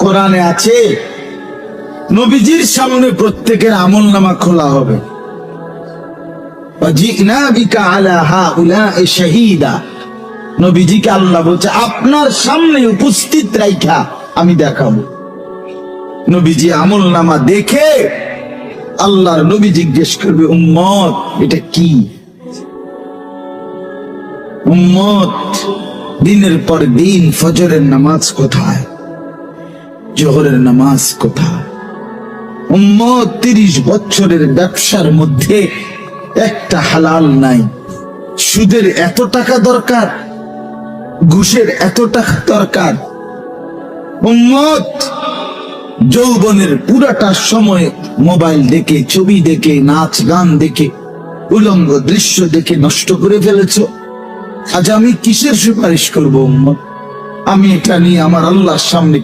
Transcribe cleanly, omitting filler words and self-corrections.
কোরআনে আছে নবীজির সামনে প্রত্যেকের আমলনামা খোলা হবে। ওয়াজিনা বিকা আলা হাউলা'i শাহীদা, নবীজিকে আল্লাহ বলছে আপনার সামনে উপস্থিত রাইখা আমি দেখাবো। নবীজি আমলনামা দেখে আল্লাহর নবী জিজ্ঞেস করবে উম্মত এটা কি? উম্মত দিনের পর দিন ফজরের নামাজ কোথায়, জোহরের নামাজ কোথায়? উম্মত 30 বছরের ব্যবসার মধ্যে একটা হালাল নাই। সুদের এত টাকা দরকার, ঘুষের এত টাকা দরকার। উম্মত যৌবনের পুরাটা সময় মোবাইল দেখে, ছবি দেখে, নাচ গান দেখে, উলঙ্গ দৃশ্য দেখে নষ্ট করে ফেলেছো। আজ আমি কিসের সুপারিশ করবো উম্মত? আমি এটা নিয়ে আমার আল্লাহর সামনে